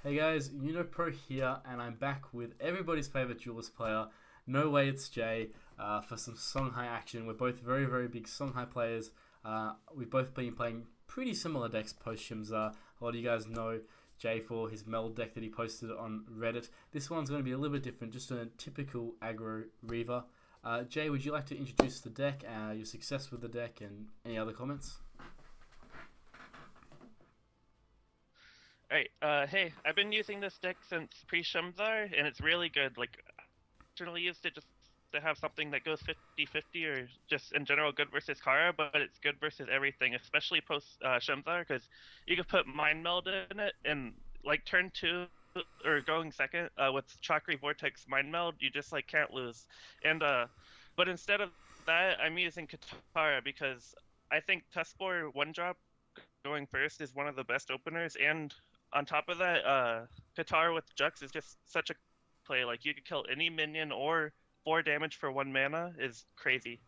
Hey guys, UnoPro here, and I'm back with everybody's favorite Duelyst player, Nowayitsj, for some Songhai action. We're both very, very big Songhai players. We've both been playing pretty similar decks post Shimza. A lot of you guys know Jay for his meld deck that he posted on Reddit. This one's going to be a little bit different, just a typical aggro Reva. Jay, would you like to introduce the deck, your success with the deck, and any other comments? Alright, hey, I've been using this deck since pre-Shumzar, and it's really good. Like, I originally used it just to have something that goes 50-50, or just in general good versus Kara, but it's good versus everything, especially post-Shumzar, because you can put Mind Meld in it, and, like, turn 2, or going second, with Chakri Vortex Mind Meld, you just, like, can't lose. And, but instead of that, I'm using Katara, because I think Tuskbore 1-drop going first is one of the best openers, and on top of that, Qatar with Jux is just such a play. Like, you could kill any minion, or 4 damage for 1 mana is crazy.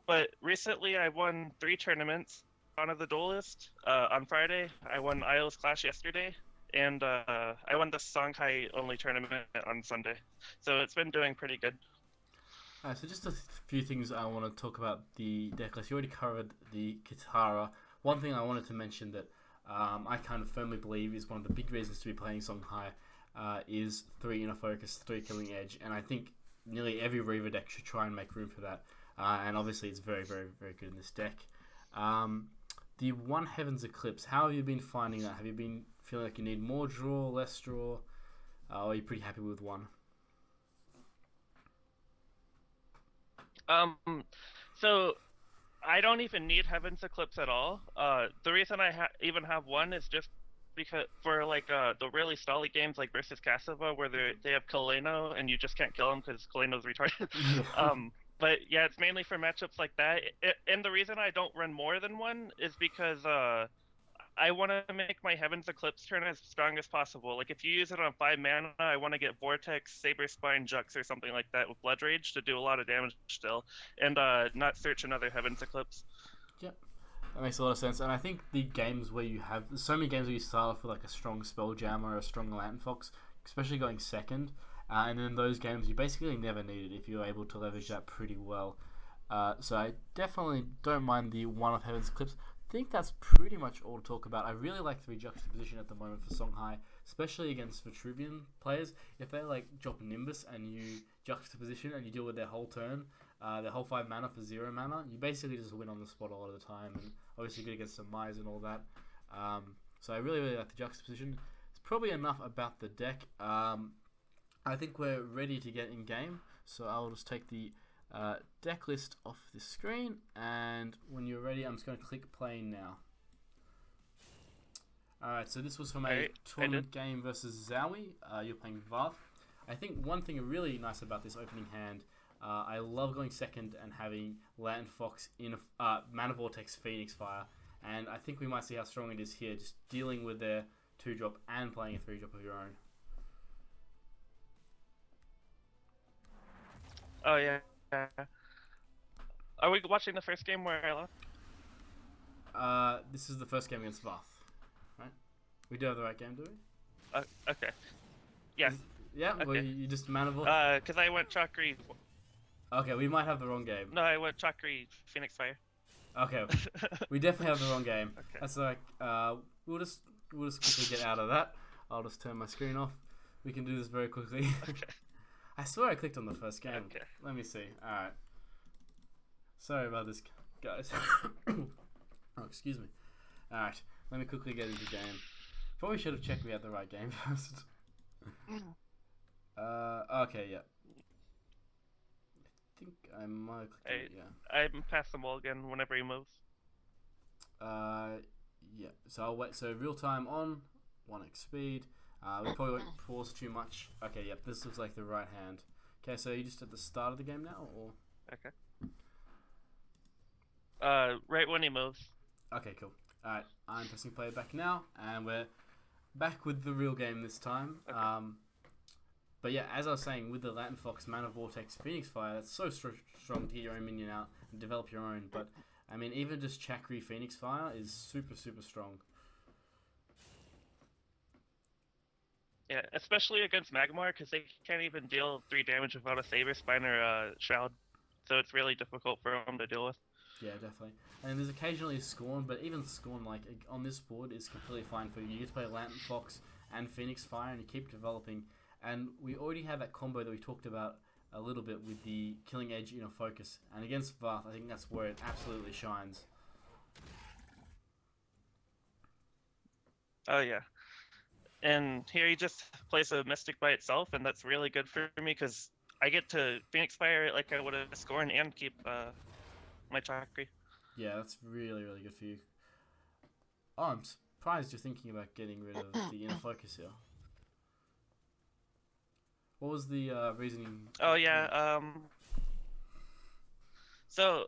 But recently I won 3 tournaments on the Duelyst. On Friday, I won Isles Clash yesterday, and I won the Songhai only tournament on Sunday. So it's been doing pretty good. So just a few things I want to talk about the deck list. You already covered the Kitara. One thing I wanted to mention that I kind of firmly believe is one of the big reasons to be playing Songhai is 3 inner focus, 3 killing edge, and I think nearly every Reva deck should try and make room for that. And obviously it's very, very, very good in this deck. The 1 Heaven's Eclipse, how have you been finding that? Have you been feeling like you need more draw, less draw, or are you pretty happy with 1? So I don't even need Heaven's Eclipse at all. The reason I even have 1 is just because for like the really stally games like versus Cassava, where they have Kaleno and you just can't kill him because Kaleno's retarded. Yeah. But yeah, it's mainly for matchups like that. And the reason I don't run more than 1 is because I want to make my Heaven's Eclipse turn as strong as possible. Like, if you use it on 5 mana, I want to get Vortex, Saber Spine, Jux, or something like that with Blood Rage to do a lot of damage still, and not search another Heaven's Eclipse. Yep. That makes a lot of sense, and I think the games where you have there's so many games where you start off with like a strong Spelljammer or a strong Lantern Fox, especially going second, and then those games you basically never need it if you're able to leverage that pretty well. So I definitely don't mind the 1 of Heaven's Eclipse. I think that's pretty much all to talk about. I really like the juxtaposition at the moment for Songhai, especially against Vitruvian players. If they like drop Nimbus and you juxtaposition and you deal with their whole turn, their whole 5 mana for 0 mana, you basically just win on the spot a lot of the time. And obviously good against some Myers and all that. So I really, really like the juxtaposition. It's probably enough about the deck. I think we're ready to get in game. So I'll just take the deck list off the screen, and when you're ready, I'm just going to click play now. Alright, so this was from a tournament game versus Zowie. You're playing Vath. I think one thing really nice about this opening hand, I love going second and having Lantern Fox in Mana Vortex Phoenix Fire, and I think we might see how strong it is here, just dealing with their 2-drop and playing a 3-drop of your own. Oh yeah. Are we watching the first game where I lost? This is the first game against Vath, right? We do have the right game, do we? Okay. Yeah. Yeah. Okay. Well, you just Mana Vortex. Because I went Chakri. Okay, we might have the wrong game. No, I went Chakri Phoenix Fire. Okay, we definitely have the wrong game. Okay. That's like we'll just quickly get out of that. I'll just turn my screen off. We can do this very quickly. Okay. I swear I clicked on the first game. Okay. Let me see. Alright. Sorry about this, guys. Oh, excuse me. Alright, let me quickly get into the game. Probably should have checked we had the right game first. Okay, yeah. I think I might have clicked it, yeah. I'm past the wall again whenever he moves. Yeah. So I'll wait. So real time on, 1x speed. We probably won't pause too much. Okay, yep, this looks like the right hand. Okay, so you just at the start of the game now, or? Okay. Right when he moves. Okay, cool. Alright, I'm pressing play back now, and we're back with the real game this time. Okay. But yeah, as I was saying, with the Lantern Fox, Mana Vortex, Phoenix Fire, that's so strong to get your own minion out and develop your own. But, I mean, even just Chakri Phoenix Fire is super, super strong. Yeah, especially against Magmar, because they can't even deal 3 damage without a Saber Spine or a Shroud. So it's really difficult for them to deal with. Yeah, definitely. And there's occasionally Scorn, but even Scorn, like, on this board, is completely fine for you. You get to play Lantern Fox and Phoenix Fire, and you keep developing. And we already have that combo that we talked about a little bit with the Killing Edge Focus. And against Varth, I think that's where it absolutely shines. Oh yeah. And here he just plays a Mystic by itself, and that's really good for me because I get to Phoenix Fire like I would have Scorn and keep my Chakri. Yeah, that's really, really good for you. Oh, I'm surprised you're thinking about getting rid of the Inner Focus here. What was the reasoning? Oh yeah, so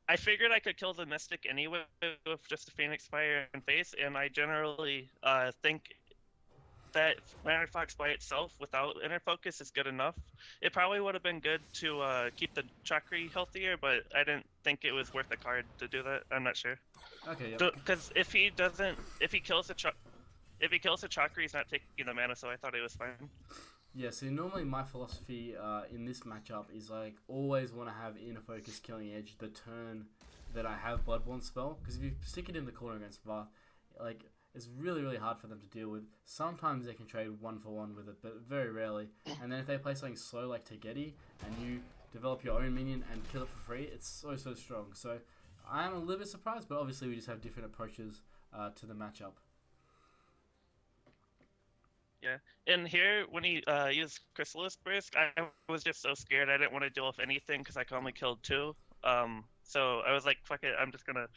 I figured I could kill the Mystic anyway with just a Phoenix Fire and face, and I generally think that Lantern Fox by itself without Inner Focus is good enough. It probably would have been good to keep the Chakri healthier, but I didn't think it was worth the card to do that. I'm not sure. Okay, yeah. Because if he kills the Chakri, he's not taking the mana, so I thought it was fine. Yeah, so normally my philosophy in this matchup is like always want to have Inner Focus Killing Edge the turn that I have Bloodborne spell, because if you stick it in the corner against Varth, like, it's really, really hard for them to deal with. Sometimes they can trade 1-for-1 with it, but very rarely. And then if they play something slow like Tegeti, and you develop your own minion and kill it for free, it's so, so strong. So I am a little bit surprised, but obviously we just have different approaches to the matchup. Yeah, and here when he used Chrysalis Brisk, I was just so scared I didn't want to deal with anything because I only killed 2. So I was like, fuck it, I'm just gonna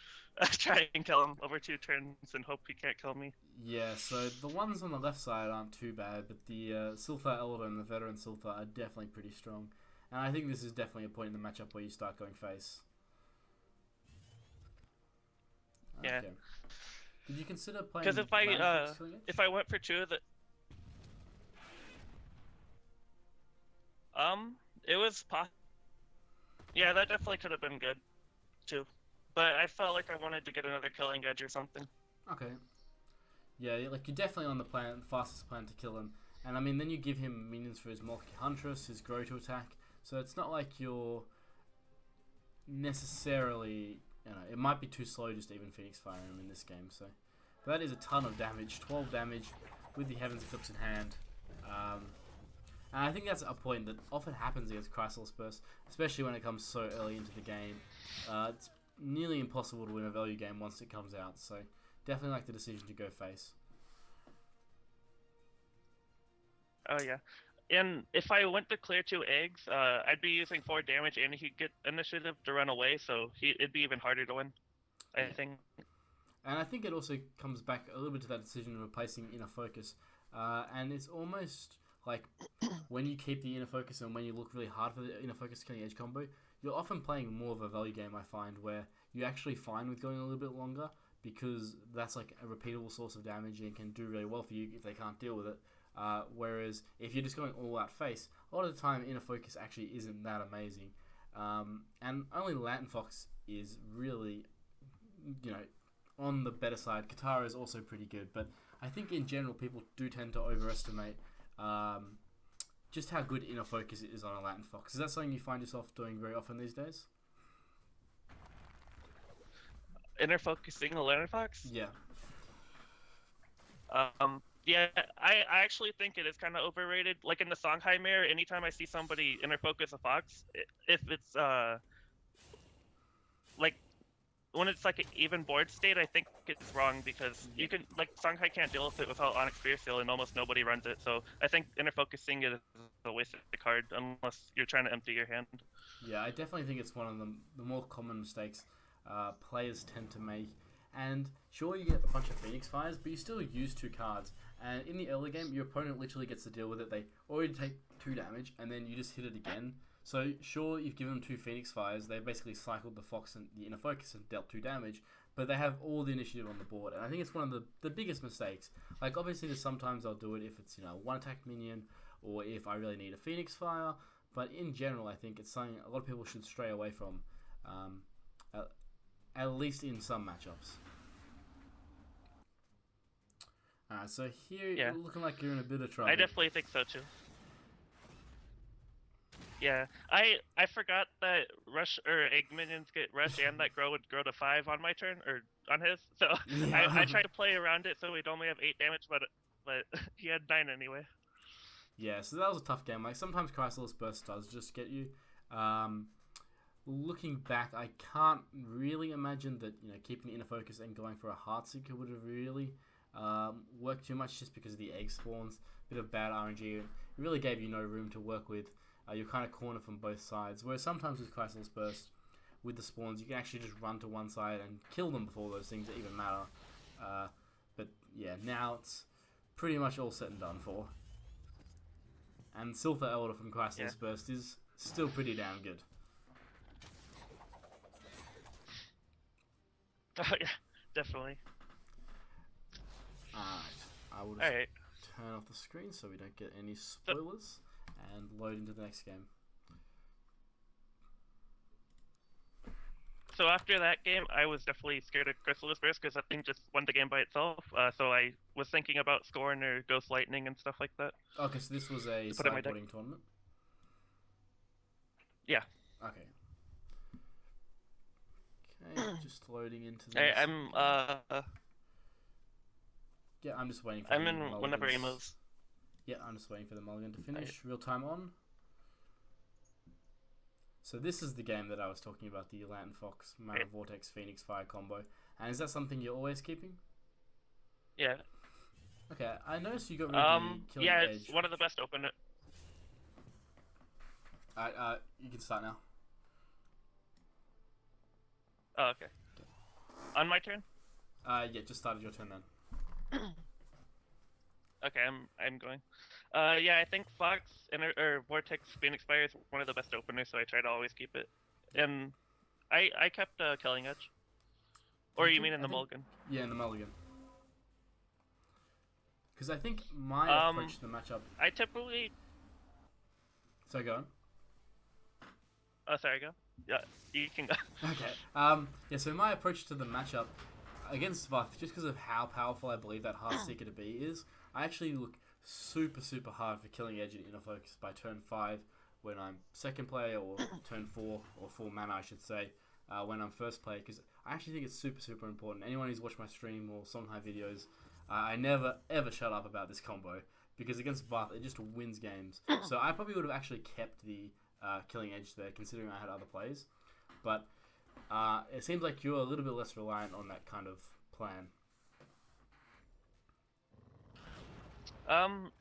try and kill him over 2 turns and hope he can't kill me. Yeah, so the ones on the left side aren't too bad, but the Silphar Elder and the Veteran Silphar are definitely pretty strong. And I think this is definitely a point in the matchup where you start going face. Yeah. Okay. Did you consider playing? Because if I went for 2 of the it was yeah, that definitely could have been good too, but I felt like I wanted to get another Killing Edge or something. Okay. Yeah, like you're definitely on the fastest plan to kill him, and I mean then you give him minions for his Molki Huntress, his Grow to attack, so it's not like you're necessarily, it might be too slow just to even Phoenix Fire him in this game. So, but that is a ton of damage, 12 damage with the Heaven's Eclipse in hand. And I think that's a point that often happens against Chrysalis Burst, especially when it comes so early into the game. It's nearly impossible to win a value game once it comes out, so definitely like the decision to go face. Oh yeah, and if I went to clear 2 eggs, I'd be using 4 damage and he'd get initiative to run away, so it'd be even harder to win, I think. And I think it also comes back a little bit to that decision of replacing Inner Focus, and it's almost like when you keep the Inner Focus and when you look really hard for the Inner Focus Killing Edge combo, you're often playing more of a value game, I find, where you're actually fine with going a little bit longer because that's like a repeatable source of damage and can do really well for you if they can't deal with it. Whereas if you're just going all out face, a lot of the time Inner Focus actually isn't that amazing. And only Lantern Fox is really, on the better side. Katara is also pretty good, but I think in general people do tend to overestimate just how good Inner Focus is on a Lantern Fox. Is that something you find yourself doing very often these days? Inner Focusing a Lantern Fox? Yeah. Yeah, I actually think it is kind of overrated. Like in the Songhai Mirror, anytime I see somebody Inner Focus a Fox, if it's like when it's like an even board state, I think it's wrong because you can Songhai can't deal with it without Onyx Spear Seal, and almost nobody runs it. So I think Inner Focusing is a waste of the card unless you're trying to empty your hand. Yeah, I definitely think it's one of the more common mistakes players tend to make. And sure, you get a bunch of Phoenix Fires, but you still use 2 cards. And in the early game, your opponent literally gets to deal with it. They already take 2 damage, and then you just hit it again. So sure, you've given them 2 Phoenix Fires. They basically cycled the Fox and the Inner Focus and dealt 2 damage. But they have all the initiative on the board. And I think it's one of the biggest mistakes. Like, obviously, there's sometimes I'll do it if it's, a 1-attack minion, or if I really need a Phoenix Fire. But in general, I think it's something a lot of people should stray away from, at least in some matchups. Alright, so here Yeah. you're looking like you're in a bit of trouble. I definitely think so too. Yeah, I forgot that rush or egg minions get rush and that grow would grow to 5 on my turn or on his. So Yeah. I tried to play around it so we'd only have 8 damage, but he had 9 anyway. Yeah, so that was a tough game. Like sometimes Chrysalis Burst does just get you. Looking back, I can't really imagine that keeping inner focus and going for a Heartseeker would have really worked too much just because of the egg spawns. Bit of bad RNG. It really gave you no room to work with. You're kind of cornered from both sides. Whereas sometimes with Chrysalis Burst, with the spawns, you can actually just run to one side and kill them before those things even matter. But yeah, now it's pretty much all set and done for. And Silver Elder from Chrysalis Burst is still pretty damn good. Oh yeah, definitely. Alright, I will just Alright. turn off the screen so we don't get any spoilers and load into the next game. So after that game, I was definitely scared of Chrysalis Burst because that thing just won the game by itself. So I was thinking about Scorn or Ghost Lightning and stuff like that. Okay, so this was a put in my deck. sideboarding tournament? Yeah. Okay. Okay, just loading into the next I'm game. Yeah, I'm just waiting for I'm the in whenever he mulligans. moves. Yeah, I'm just waiting for the mulligan to finish. Real time on. So this is the game that I was talking about, the Lantern Fox, Mana Vortex, Phoenix Fire combo. And is that something you're always keeping? Yeah. Okay, I noticed you got rid of the Killing yeah, Edge. it's one of the best open. Alright, you can start now. Oh, okay. On my turn? Yeah, just started your turn then. Okay, I'm going. Yeah, I think Fox or Vortex Phoenix Fire is one of the best openers, so I try to always keep it. And I kept Killing Edge. Or you mean in the mulligan? Yeah, in the mulligan. Because I think my approach to the matchup. I typically. So go on. Oh, sorry, go. Yeah, you can go. Okay. Yeah, so my approach to the matchup against Svath, just because of how powerful I believe that Heartseeker to be is, I actually look super hard for Killing Edge and Inner Focus by turn 5 when I'm second player, or turn 4, or 4 mana I should say, when I'm first player, because I actually think it's super important. Anyone who's watched my stream or Songhai videos, I never ever shut up about this combo, because against Svath it just wins games. So I probably would have actually kept the Killing Edge there, considering I had other plays. But it seems like you're a little bit less reliant on that kind of plan.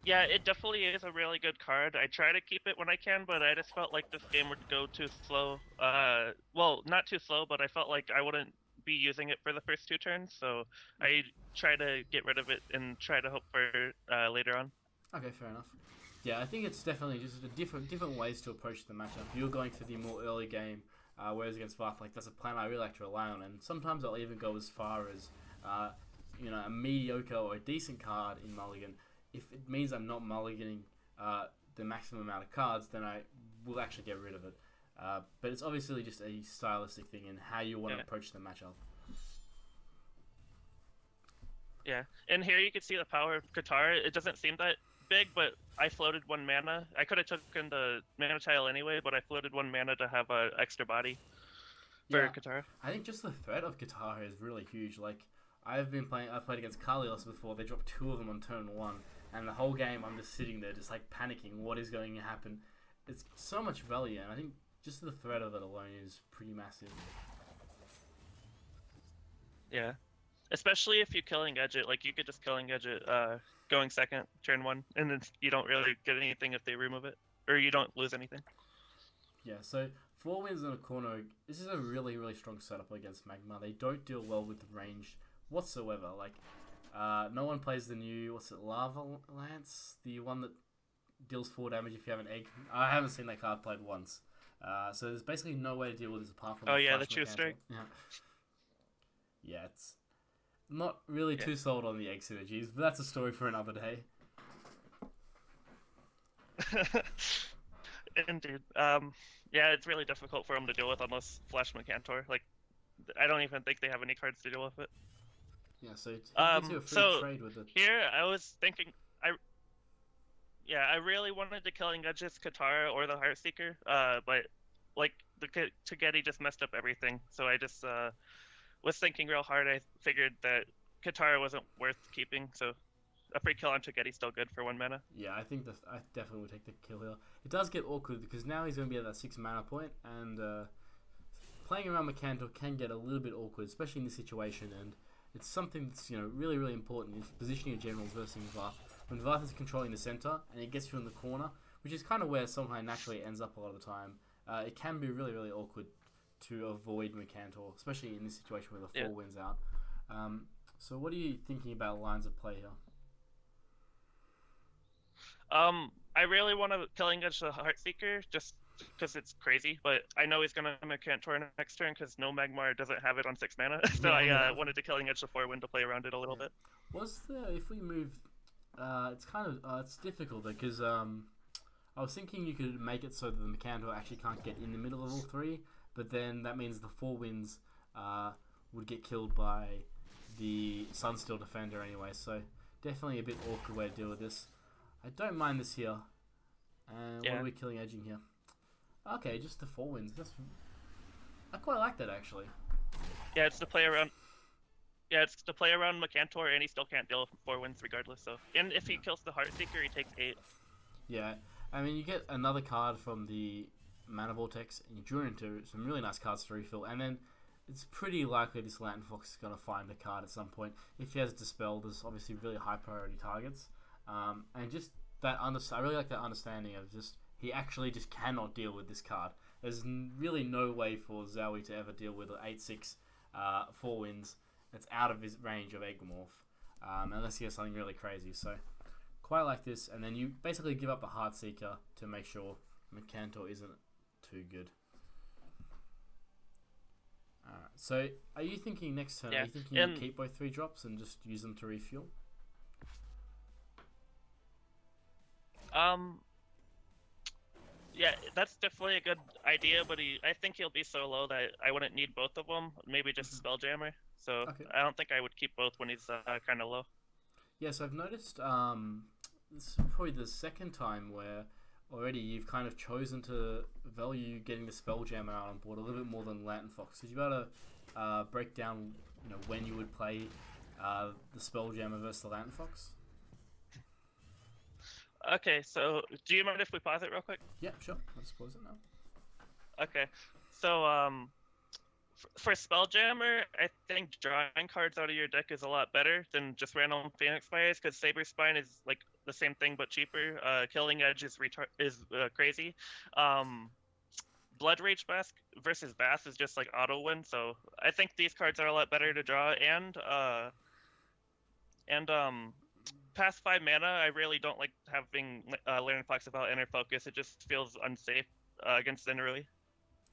Yeah, it definitely is a really good card. I try to keep it when I can, but I just felt like this game would go too slow. Well, not too slow, but I felt like I wouldn't be using it for the first 2 turns, so I try to get rid of it and try to hope for later on. Okay, fair enough. Yeah, I think it's definitely just a different ways to approach the matchup. You're going for the more early game, whereas against Vath, like that's a plan I really like to rely on, and sometimes I'll even go as far as a mediocre or a decent card in mulligan. If it means I'm not mulliganing the maximum amount of cards, then I will actually get rid of it. But it's obviously just a stylistic thing in how you want to approach the matchup. Yeah, and here you can see the power of Qatar. It doesn't seem that big, but I floated 1 mana. I could have taken the mana tile anyway, but I floated 1 mana to have an extra body for Qatar. I think just the threat of Qatar is really huge. Like, I've played against Kalios before. They dropped 2 of them on turn 1, and the whole game I'm just sitting there, just like panicking. What is going to happen? It's so much value, and I think just the threat of it alone is pretty massive. Yeah, especially if you Killing Edge it. Like you could just Killing Edge it, going second, turn 1, and then you don't really get anything if they remove it, or you don't lose anything. Yeah, so 4 wins in a corner. This is a really strong setup against Magma. They don't deal well with the range whatsoever. Like, no one plays the new, Lava Lance? The one that deals 4 damage if you have an egg. I haven't seen that card played once. So there's basically no way to deal with this apart from the True Strike. Yeah, it's not really too sold on the egg synergies, but that's a story for another day. Indeed. Yeah, it's really difficult for them to deal with unless Flash Mercantor. Like, I don't even think they have any cards to deal with it. Yeah, so it gives you a free So trade with it. here I was thinking, I really wanted to Killing Edge's Katara or the Heartseeker, but like the Togetti just messed up everything. So I just was thinking real hard. I figured that Katara wasn't worth keeping, so a free kill on Togetti's still good for 1 mana. Yeah, I think I definitely would take the kill here. It does get awkward because now he's going to be at that 6 mana point, and playing around Macantor can get a little bit awkward, especially in this situation. And it's something that's really really important is positioning your generals versus Varth. When Varth is controlling the center and it gets you in the corner, which is kind of where Songhai naturally ends up a lot of the time, it can be really really awkward to avoid Macantor, especially in this situation where the 4 wins out. So what are you thinking about lines of play here? I really want to Killing Edge the Heartseeker just because it's crazy, but I know he's gonna Macantor next turn because no Magmar doesn't have it on 6 mana, so I wanted to Killing Edge the 4 win to play around it a little bit. Was there, if we move, it's kind of it's difficult because I was thinking you could make it so that the Macantor actually can't get in the middle of all 3, but then that means the 4 wins would get killed by the Sunsteel Defender anyway, so definitely a bit awkward way to deal with this. I don't mind this here. And what are we Killing Edging here? Okay, just the 4 wins. I quite like that actually. Yeah, it's to play around. Yeah, it's to play around Macantor, and he still can't deal with 4 wins regardless. So, and if he kills the Heartseeker, he takes 8. Yeah, I mean you get another card from the Mana Vortex, and you draw into some really nice cards to refill, and then it's pretty likely this Lantern Fox is going to find a card at some point. If he has Dispel, there's obviously really high priority targets. And just that I really like that understanding of just he actually just cannot deal with this card. There's really no way for Zowie to ever deal with an 8/6 4 wins that's out of his range of Egomorph, unless he has something really crazy. So quite like this, and then you basically give up a Heartseeker to make sure Macantor isn't too good. So are you thinking next turn? Are you thinking you keep both 3 drops and just use them to refuel? Yeah, that's definitely a good idea, but I think he'll be so low that I wouldn't need both of them. Maybe just Spelljammer. So I don't think I would keep both when he's kind of low. Yes, I've noticed. This is probably the second time where already you've kind of chosen to value getting the Spelljammer out on board a little bit more than Lantern Fox. Could you be able to break down, when you would play the Spelljammer versus the Lantern Fox? Okay, so do you mind if we pause it real quick? Yeah, sure. Let's pause it now. Okay, so for Spelljammer, I think drawing cards out of your deck is a lot better than just random Phoenix Fires, because Saber Spine is like the same thing but cheaper. Killing Edge is crazy. Blood Rage Mask versus Bass is just like auto win, so I think these cards are a lot better to draw. And past 5 mana, I really don't like having Lantern Fox without Inner Focus. It just feels unsafe against Innerly.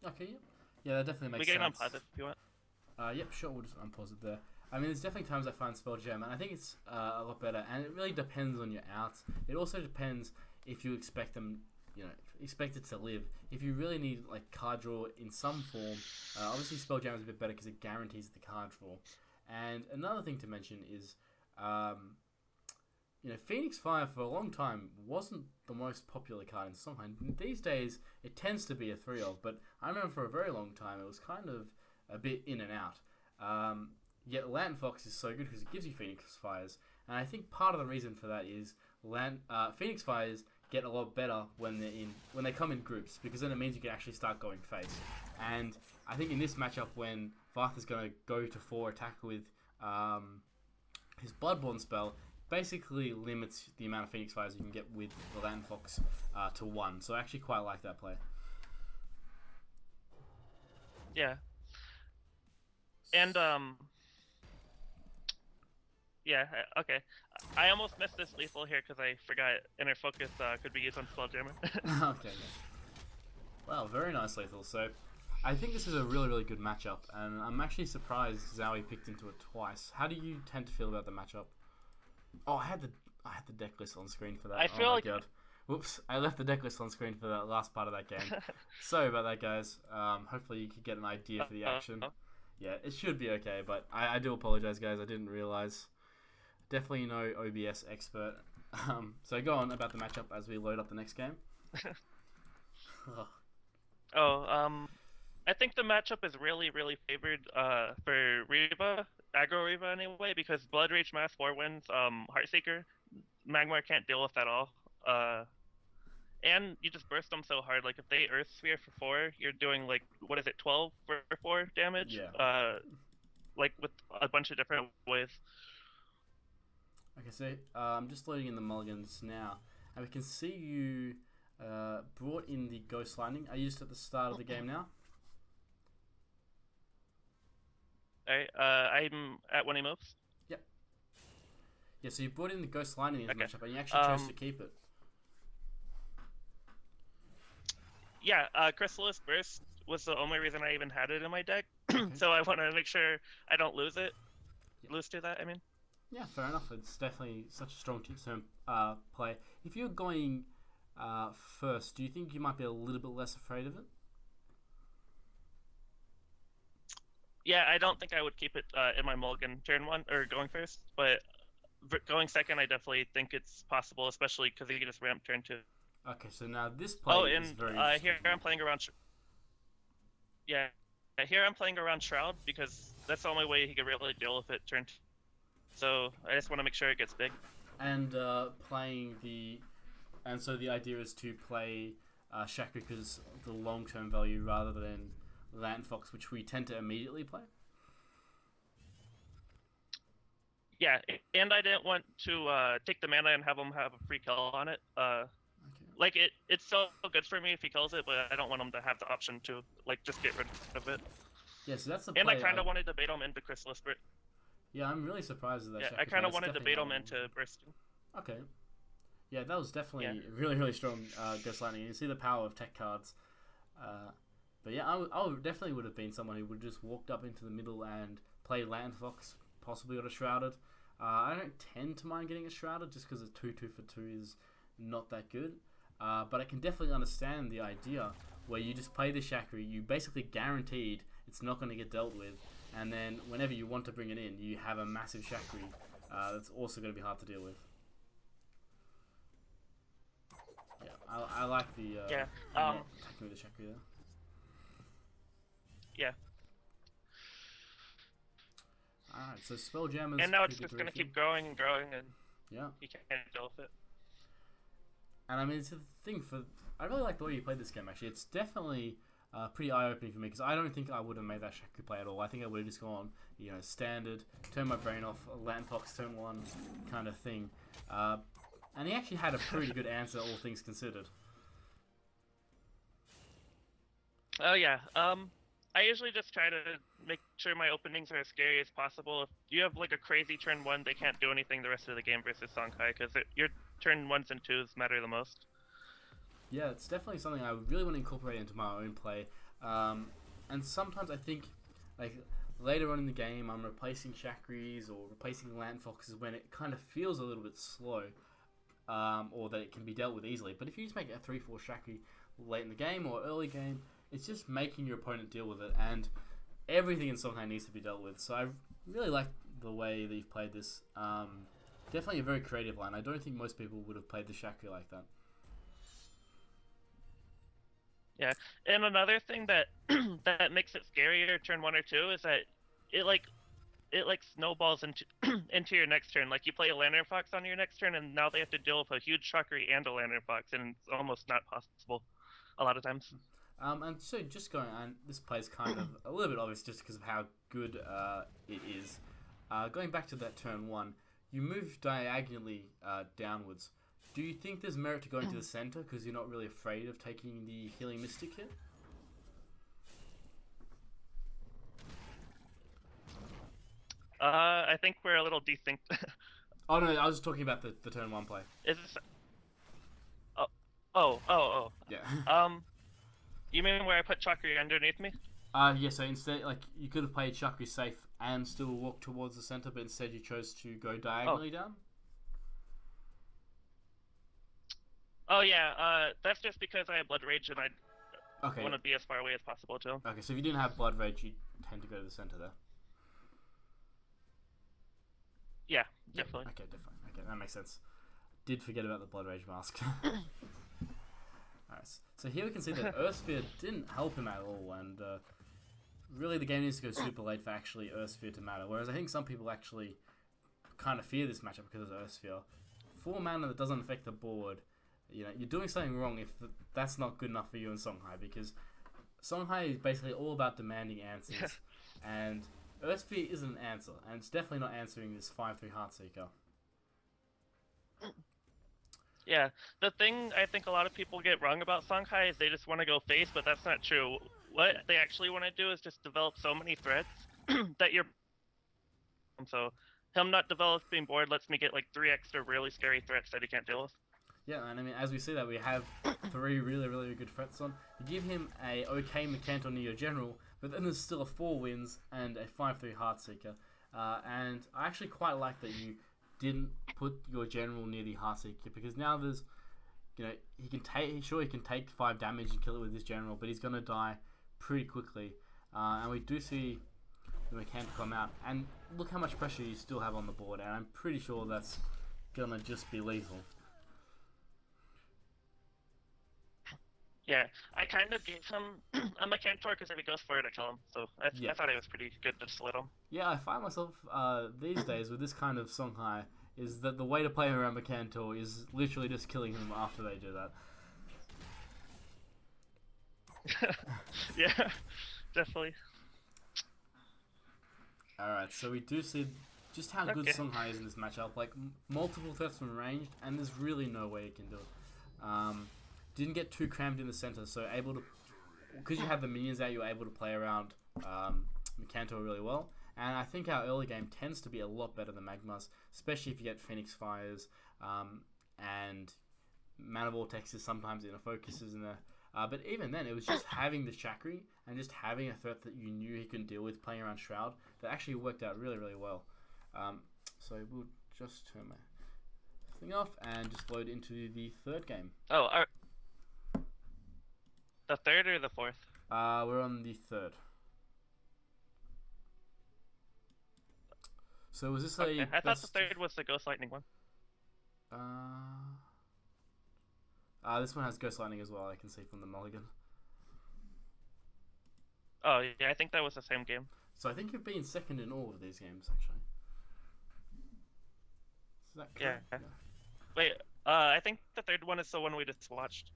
Okay, yeah, that definitely makes sense. We can unpause it if you want. Yep, sure, we'll just unpause it there. I mean, there's definitely times I find Spelljammer, and I think it's a lot better, and it really depends on your outs. It also depends if you expect them, expect it to live. If you really need, card draw in some form, obviously Spelljammer is a bit better because it guarantees the card draw. And another thing to mention is, Phoenix Fire for a long time wasn't the most popular card in Songhai. These days, it tends to be a 3-of, but I remember for a very long time, it was kind of a bit in and out. Yet Lantern Fox is so good because it gives you Phoenix Fires, and I think part of the reason for that is Phoenix Fires get a lot better when they come in groups, because then it means you can actually start going face. And I think in this matchup, when Varth is going to go to 4 attack with his Bloodborne spell, basically limits the amount of Phoenix Fires you can get with the Lantern Fox to 1. So I actually quite like that play. Yeah. And okay. I almost missed this lethal here because I forgot Inner Focus could be used on Spelljammer. Okay. Yeah. Wow, very nice lethal. So I think this is a really, really good matchup, and I'm actually surprised Zowie picked into it twice. How do you tend to feel about the matchup? Oh, I had the deck list on screen for that. Oh my god. Whoops, I left the deck list on screen for that last part of that game. Sorry about that, guys. Hopefully you could get an idea for the action. Yeah, it should be okay, but I do apologize, guys. I didn't realize. Definitely no OBS expert. So go on about the matchup as we load up the next game. I think the matchup is really, really favored for Reva, Aggro Reva anyway, because Blood Rage Mass 4 wins, Heartseeker, Magmar can't deal with at all. And you just burst them so hard. Like if they Earth Sphere for 4, you're doing like, what is it, 12 for 4 damage? Yeah. Like with a bunch of different ways. Okay, so I'm just loading in the mulligans now, and we can see you brought in the Ghost Lightning. Are you just at the start of the game now? Alright, I'm at when he moves. Yep. Yeah, so you brought in the Ghost Lightning in this matchup, and you actually chose to keep it. Yeah, Chrysalis Burst was the only reason I even had it in my deck, so I want to make sure I don't lose it. Yep. Lose to that, I mean. Yeah, fair enough. It's definitely such a strong term play. If you're going first, do you think you might be a little bit less afraid of it? Yeah, I don't think I would keep it in my mulligan turn 1, or going first, but going second, I definitely think it's possible, especially because you can just ramp turn 2. Okay, so now this play is very here I'm playing around... here I'm playing around Shroud, because that's the only way he can really deal with it turn 2. So I just want to make sure it gets big. And so the idea is to play Chakra because the long-term value rather than Lantern Fox, which we tend to immediately play. Yeah, and I didn't want to take the mana and have him have a free kill on it. Like it's so good for me if he kills it, but I don't want him to have the option to like just get rid of it. Yeah, so that's the. And I kind of wanted to bait him into Chrysalis Burst. Yeah, I'm really surprised at that. Yeah, I kind of wanted to bait him into bursting. Okay. Yeah, that was definitely really, really strong Ghost Lightning. You see the power of tech cards. But yeah, I definitely would have been someone who would just walked up into the middle and played Lantern Fox, possibly got a Shrouded. I don't tend to mind getting a Shrouded just because a 2/2 for 2 is not that good. But I can definitely understand the idea where you just play the Chakra, you basically guaranteed it's not going to get dealt with, and then whenever you want to bring it in, you have a massive Chakra that's also going to be hard to deal with. Yeah, I like the attacking with the Chakra there. Yeah. Alright, so Spelljammers. And now it's just going to keep growing and growing, and you can't deal with it. And I mean, it's the thing I really like the way you played this game, actually. It's definitely pretty eye-opening for me, because I don't think I would have made that Chakra play at all. I think I would have just gone, standard, turn my brain off, Lantern Fox turn 1 kind of thing. And he actually had a pretty good answer, all things considered. Oh, yeah. I usually just try to make sure my openings are as scary as possible. If you have, like, a crazy turn 1, they can't do anything the rest of the game versus Songhai, because your turn 1s and 2s matter the most. Yeah, it's definitely something I really want to incorporate into my own play. And sometimes I think, like, later on in the game, I'm replacing Chakras or replacing Lantern Foxes when it kind of feels a little bit slow, or that it can be dealt with easily. But if you just make a 3/4 Chakra late in the game or early game, it's just making your opponent deal with it, and everything in Songhai needs to be dealt with. So I really like the way that you've played this. Definitely a very creative line. I don't think most people would have played the Chakra like that. Yeah, and another thing that that makes it scarier turn 1 or 2 is that it snowballs into your next turn. Like you play a Lantern Fox on your next turn, and now they have to deal with a huge Chakra and a Lantern Fox, and it's almost not possible a lot of times. And so just going on, this play is kind of a little bit obvious just because of how good it is. Going back to that turn 1, you move diagonally downwards. Do you think there's merit to going to the center because you're not really afraid of taking the Healing Mystic hit? I think we're a little desynced. Oh no, I was talking about the turn 1 play. Is this... Oh. Yeah. You mean where I put Chakra underneath me? Yeah, so instead, like, you could have played Chakra safe and still walk towards the center, but instead you chose to go diagonally down? Oh, yeah, that's just because I have Blood Rage and I want to be as far away as possible, too. Okay, so if you didn't have Blood Rage, you'd tend to go to the center there. Yeah, Yep. definitely. Okay, definitely. Okay, that makes sense. Did forget about the Blood Rage mask. Alright, so here we can see that Earthsphere didn't help him at all, and really the game needs to go super late for actually Earthsphere to matter. Whereas I think some people actually kind of fear this matchup because of Earthsphere. 4 mana that doesn't affect the board, you know, you're doing something wrong if that's not good enough for you in Songhai, because Songhai is basically all about demanding answers, and Earthsphere isn't an answer, and it's definitely not answering this 5/3 Heartseeker. Yeah, the thing I think a lot of people get wrong about Songhai is they just want to go face, but that's not true. What they actually want to do is just develop so many threats that you're... So, him not developing board lets me get like 3 extra really scary threats that he can't deal with. Yeah, and I mean, as we see that, we have 3 really, really good threats on. You give him a okay Mercantor near your general, but then there's still a 4 wins and a 5/3 Heartseeker. And I actually quite like that you didn't put your general near the Heartseeker, because now there's, you know, he can take 5 damage and kill it with his general, but he's gonna die pretty quickly. And we do see the Mercantor come out, and look how much pressure you still have on the board, and I'm pretty sure that's gonna just be lethal. Yeah, I kind of gave him a Mercantor because if he goes for it, I kill him. So I thought it was pretty good to just let him. Yeah, I find myself these days with this kind of Songhai is that the way to play around Mercantor is literally just killing him after they do that. Yeah, definitely. Alright, so we do see just how good Songhai is in this matchup. Like, multiple threats from ranged, and there's really no way he can do it. Didn't get too crammed in the center, so able to... Because you have the minions out, you're able to play around Mercantor really well. And I think our early game tends to be a lot better than Magma's, especially if you get Phoenix Fires, and Mana Vortexes sometimes in a focuses in there. But even then, it was just having the Chakri and just having a threat that you knew he can deal with playing around Shroud that actually worked out really, really well. So we'll just turn my thing off and just load into the third game. Oh, the third or the fourth? We're on the third. So was this I thought the third was the Ghost Lightning one. This one has Ghost Lightning as well, I can see from the mulligan. Oh, yeah, I think that was the same game. So I think you've been second in all of these games, actually. Is that correct? Yeah. Wait, I think the third one is the one we just watched.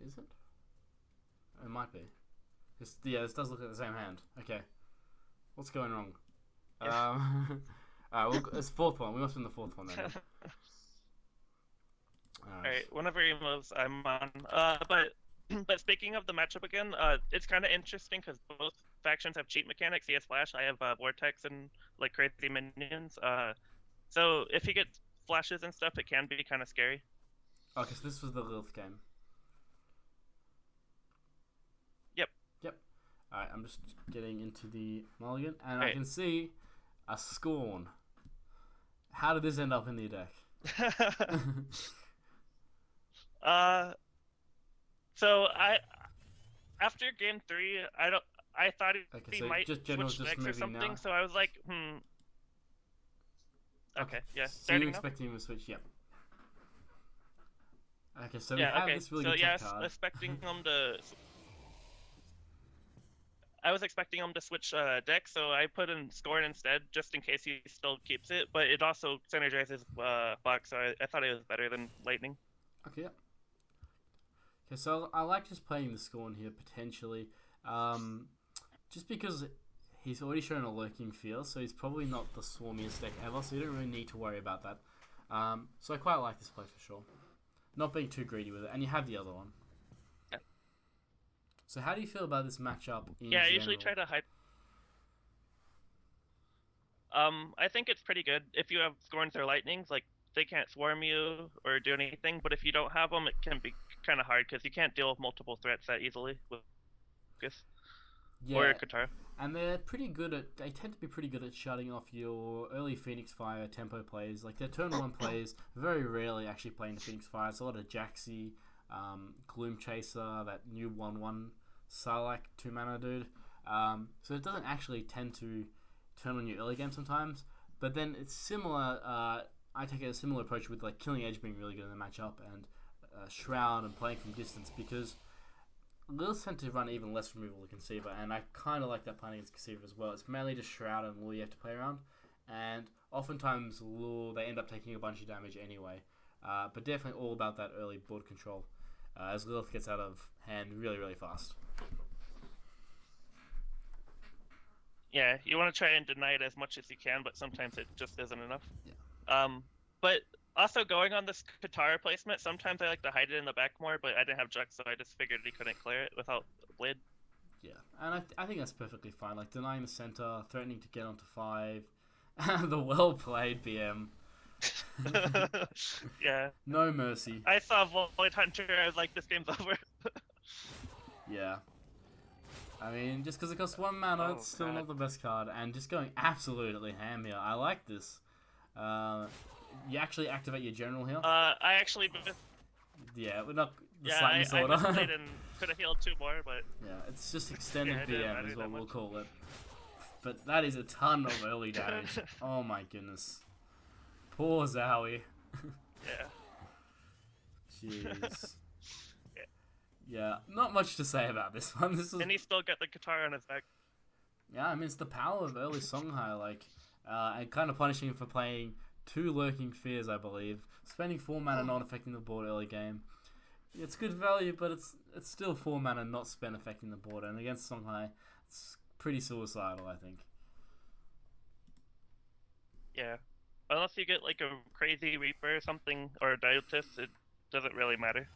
Is it? It might be. Yeah, this does look like the same hand. Okay. What's going wrong? Yeah. Alright, it's fourth one. We must be in the fourth one then. Alright, whenever he moves, I'm on. But speaking of the matchup again, it's kind of interesting because both factions have cheat mechanics. He has Flash, I have Vortex and like crazy minions. So if he gets flashes and stuff, it can be kind of scary. Okay, so this was the Lilith game. Yep. Alright, I'm just getting into the mulligan, and I can see a Scorn. How did this end up in the deck? So after game 3, I thought he so might just switch decks or something. now. So I was like, Okay, yeah. So you're expecting him to switch? Yep. Okay, so we have this really good tech card. Expecting him to. I was expecting him to switch decks, so I put in Scorn instead, just in case he still keeps it. But it also synergizes Fox, so I thought it was better than Lightning. Okay, yep. Okay, so I like just playing the Scorn here, potentially. Just because he's already shown a lurking feel, so he's probably not the swarmiest deck ever, so you don't really need to worry about that. So I quite like this play for sure. Not being too greedy with it, and you have the other one. Yeah. So how do you feel about this matchup in I general? usually try to hype. I think it's pretty good. If you have Scorns or Lightnings, like, they can't swarm you or do anything, but if you don't have them, it can be kind of hard, because you can't deal with multiple threats that easily with Focus or Katara. And they tend to be pretty good at shutting off your early Phoenix Fire tempo plays. Like, their turn 1 plays very rarely actually playing the Phoenix Fire. It's a lot of Jaxi, Gloom Chaser, that new 1/1 Sarlacc 2 mana dude. So it doesn't actually tend to turn on your early game sometimes. But then it's similar. I take a similar approach with like Killing Edge being really good in the matchup and Shroud and playing from distance, because Lils tend to run even less removal than Conceiver, and I kind of like that playing against Conceiver as well. It's mainly just Shroud and Lure you have to play around, and oftentimes Lure, they end up taking a bunch of damage anyway. But definitely all about that early board control, as Lilith gets out of hand really, really fast. Yeah, you want to try and deny it as much as you can, but sometimes it just isn't enough. Yeah. But also going on this Katara placement, sometimes I like to hide it in the back more, but I didn't have Jux, so I just figured he couldn't clear it without Blade. Yeah, and I think that's perfectly fine. Like, denying the center, threatening to get onto 5. The well-played BM. Yeah. No mercy. I saw Void Hunter, I was like, this game's over. Yeah. I mean, just because it costs 1 mana, it's still not the best card. And just going absolutely ham here. I like this. You actually activate your general here? I actually... Yeah, we're not... I played and could have healed 2 more, but... Yeah, it's just extended BM is what we'll much. call it. But that is a ton of early damage. Oh my goodness. Poor Zowie. Yeah. Jeez. Yeah, not much to say about this one. And he still got the guitar on his back. Yeah, I mean, it's the power of early Songhai, like, and kind of punishing him for playing 2 Lurking Fears, I believe. Spending 4 mana not affecting the board early game. It's good value, but it's still 4 mana not spent affecting the board, and against Songhai, it's pretty suicidal, I think. Yeah. Unless you get, like, a crazy Reaper or something, or a Duelyst, it doesn't really matter.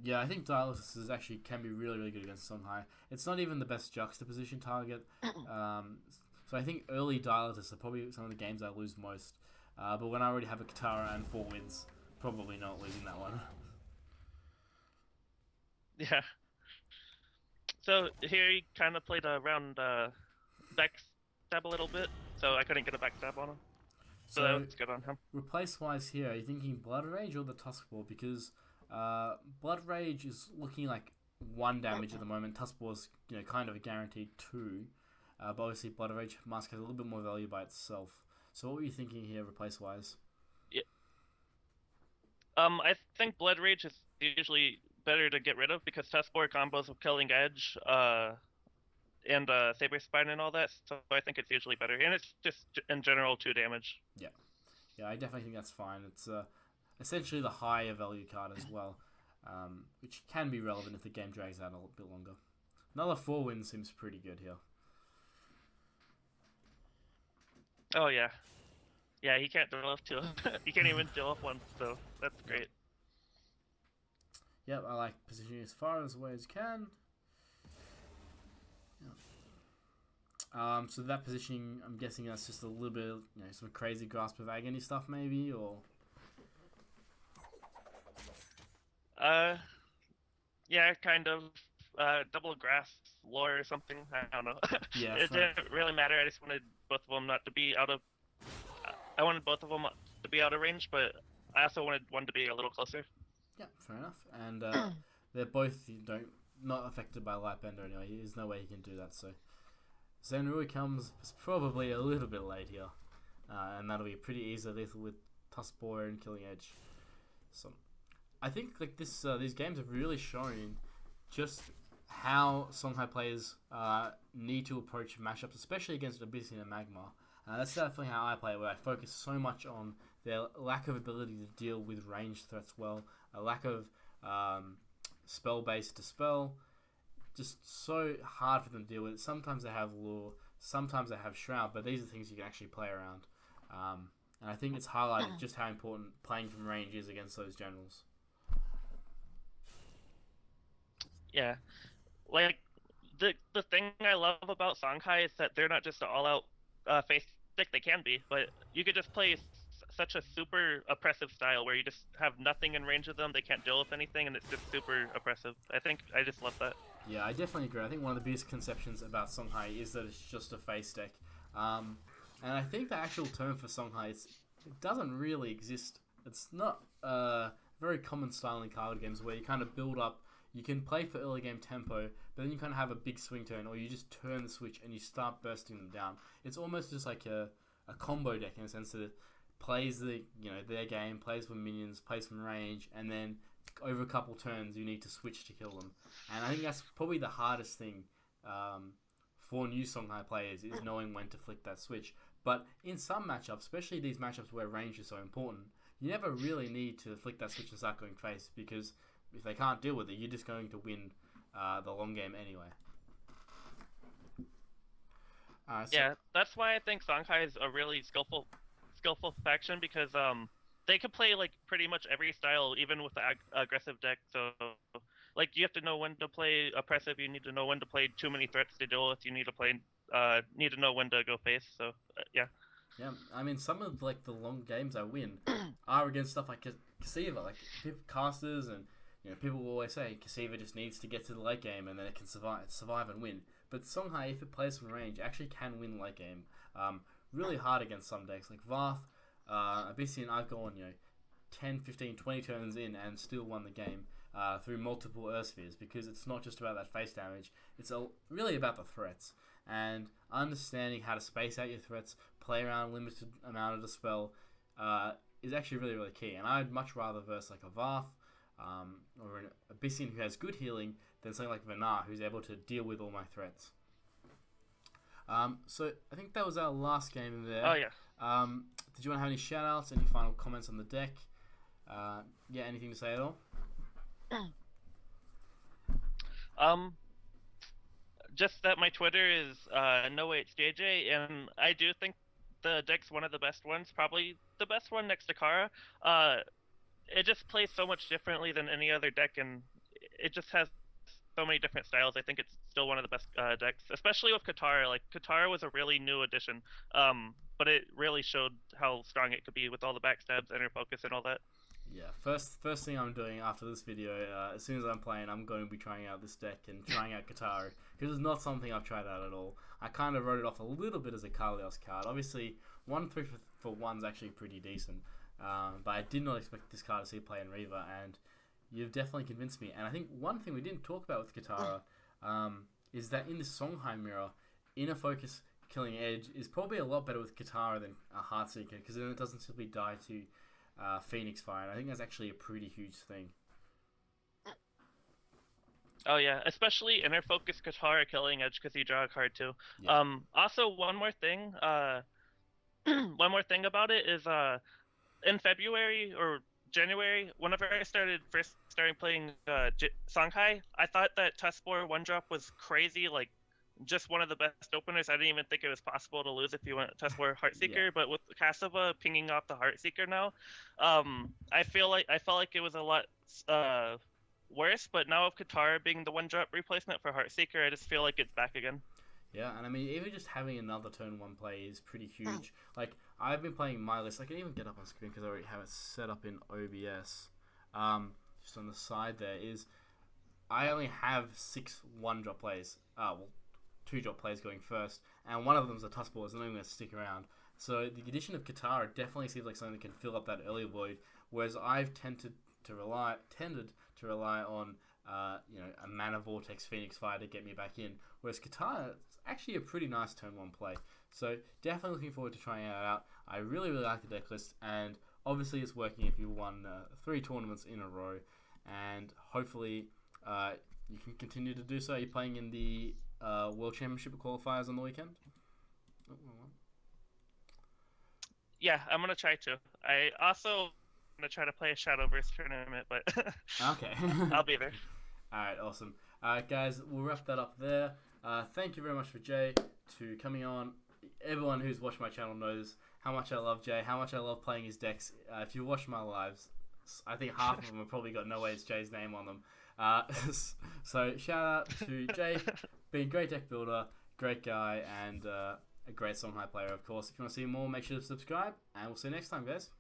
Yeah, I think Duelyst actually can be really, really good against Songhai. It's not even the best juxtaposition target. So I think early Duelysts are probably some of the games I lose most. But when I already have a Katara and 4 wins, probably not losing that one. Yeah. So here he kind of played around backstab a little bit, so I couldn't get a backstab on him. So that's good on him. Replace-wise here, are you thinking Blood Rage or the Tuskball? Because Blood Rage is looking like 1 damage at the moment. Tuskball's kind of a guaranteed 2. But obviously Blood Rage Mask has a little bit more value by itself. So what were you thinking here, replace-wise? Yeah. I think Blood Rage is usually better to get rid of because Tuskball combos with Killing Edge, and Saber Spine and all that. So I think it's usually better, and it's just in general 2 damage. Yeah, I definitely think that's fine. It's essentially the higher value card as well, which can be relevant if the game drags out a little bit longer. Another 4 wins seems pretty good here. Oh yeah, he can't deal off 2. He can't even deal off 1, so that's great. Yep, I like positioning as far away as you can. Yep. So that positioning, I'm guessing that's just a little bit of, some crazy Grasp of Agony stuff maybe, or... Yeah, kind of. Double Grasp lore or something. I don't know. Yeah, it didn't really matter. I just wanted both of them not to be out of... I wanted both of them to be out of range, but I also wanted one to be a little closer. Yeah, fair enough. And they're both not affected by Lightbender anyway. There's no way he can do that, so... Zenrui comes probably a little bit late here. And that'll be pretty easy lethal with Tuskball and Killing Edge. So, I think like this, these games have really shown just how Songhai players need to approach matchups, especially against Abyssinian and Magma. That's definitely how I play, where I focus so much on their lack of ability to deal with ranged threats well, a lack of spell-based to spell. Just so hard for them to deal with. Sometimes they have Lure, sometimes they have Shroud, but these are things you can actually play around. And I think it's highlighted just how important playing from range is against those generals. Yeah, like the thing I love about Songhai is that they're not just an all-out face stick. They can be, but you could just play such a super oppressive style where you just have nothing in range of them. They can't deal with anything, and it's just super oppressive. I just love that. Yeah, I definitely agree. I think one of the biggest conceptions about Songhai is that it's just a face deck. And I think the actual term for Songhai, it doesn't really exist. It's not a very common style in card games where you kind of build up you can play for early game tempo, but then you kind of have a big swing turn, or you just turn the switch and you start bursting them down. It's almost just like a combo deck in a sense that it plays their game, plays for minions, plays from range, and then over a couple turns you need to switch to kill them. And I think that's probably the hardest thing for new Songhai players is knowing when to flick that switch. But in some matchups, especially these matchups where range is so important, you never really need to flick that switch and start going face, because if they can't deal with it, you're just going to win the long game anyway. Yeah, that's why I think Songhai is a really skillful faction, because they can play like pretty much every style, even with the aggressive deck. So like you have to know when to play oppressive, you need to know when to play too many threats to deal with, you need to know when to go face. So yeah. Yeah, I mean, some of like the long games I win are against stuff like Cassiva, like casters, and people will always say Cassiva just needs to get to the late game and then it can survive and win. But Songhai, if it plays from range, actually can win late game. Really hard against some decks like Varth, Abyssian. I've gone 10, 15, 20 turns in and still won the game through multiple Earth Spheres, because it's not just about that face damage. It's really about the threats and understanding how to space out your threats, play around a limited amount of the spell is actually really, really key. And I'd much rather verse like a Varth or an Abyssian who has good healing than something like Vanar who's able to deal with all my threats. So I think that was our last game in there. Oh yeah. Did you want to have any shout outs, any final comments on the deck? Yeah, anything to say at all? Just that my Twitter is Nowayitsj, and I do think the deck's one of the best ones, probably the best one next to Kara. It just plays so much differently than any other deck, and it just has so many different styles. I think it's still one of the best decks, especially with Katara. Like, Katara was a really new addition, but it really showed how strong it could be with all the backstabs, inner focus, and all that. Yeah, first thing I'm doing after this video, as soon as I'm playing, I'm going to be trying out this deck and trying out Katara, because it's not something I've tried out at all. I kind of wrote it off a little bit as a Kalios card. Obviously, 1-3 for 1's actually pretty decent, but I did not expect this card to see play in Reva, and you've definitely convinced me. And I think one thing we didn't talk about with Katara is that in the Songhai mirror, inner focus killing edge is probably a lot better with Katara than a Heartseeker, because then it doesn't simply die to Phoenix Fire, and I think that's actually a pretty huge thing. Oh yeah, especially inner focus Katara killing edge, because you draw a card too. Yeah. Also, one more thing about it is in February or January, whenever I first started playing Songhai, I thought that Tuskboar 1-drop was crazy, like just one of the best openers. I didn't even think it was possible to lose if you went Tuskboar Heartseeker. Yeah. But with Cassava pinging off the Heartseeker now, I felt like it was a lot worse. But now with Katara being the 1-drop replacement for Heartseeker, I just feel like it's back again. Yeah, and I mean, even just having another turn 1 play is pretty huge. Like, I've been playing my list. I can even get up on screen because I already have it set up in OBS. Just on the side there is, I only have 6 1-drop plays. 2-drop plays going first, and one of them is a Tuskboar, it's not even going to stick around. So the addition of Katara definitely seems like something that can fill up that early void, whereas I've tended to rely on a Mana Vortex Phoenix Fire to get me back in, whereas Katara is actually a pretty nice turn 1 play. So definitely looking forward to trying it out. I really, really like the deck list, and obviously it's working if you won 3 tournaments in a row, and hopefully you can continue to do so. You're playing in the World Championship qualifiers on the weekend? Yeah, I'm going to try to. I also going to try to play a Shadowverse tournament, but okay. I'll be there. Alright, awesome. Alright, guys, we'll wrap that up there. Thank you very much for Jay to coming on. Everyone who's watched my channel knows how much I love Jay, how much I love playing his decks. If you watch my lives, I think half of them have probably got Nowayitsj's name on them. So shout out to Jay, being a great deck builder, great guy, and a great Songhai player, of course. If you want to see more, make sure to subscribe, and we'll see you next time, guys.